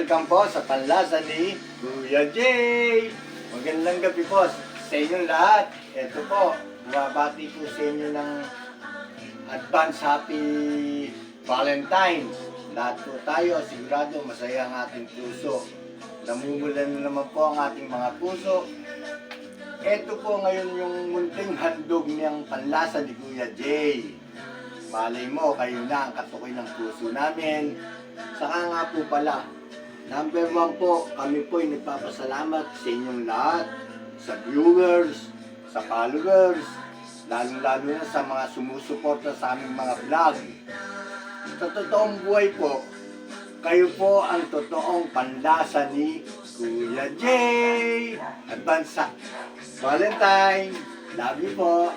welcome po sa panlasa ni Kuya Jay. Magandang gabi po sa inyong lahat. Ito po, bumabati po sa inyo ng advance happy Valentine's. Lahat po tayo, sigurado masaya ang ating puso. Namumulan na naman po ang ating mga puso. Ito po ngayon yung munting handog niyang panlasa ni Kuya Jay. Malay mo, kayo na ang katukoy ng puso namin. Saka nga po pala, number 1 po, kami po ay nagpapasalamat sa inyong lahat, sa viewers, sa followers, lalo-lalo na sa mga sumusuporta sa aming mga vlog. Sa totoong buhay po, kayo po ang totoong panlasa ni Kuya Jay. Advance Valentine. Love you po.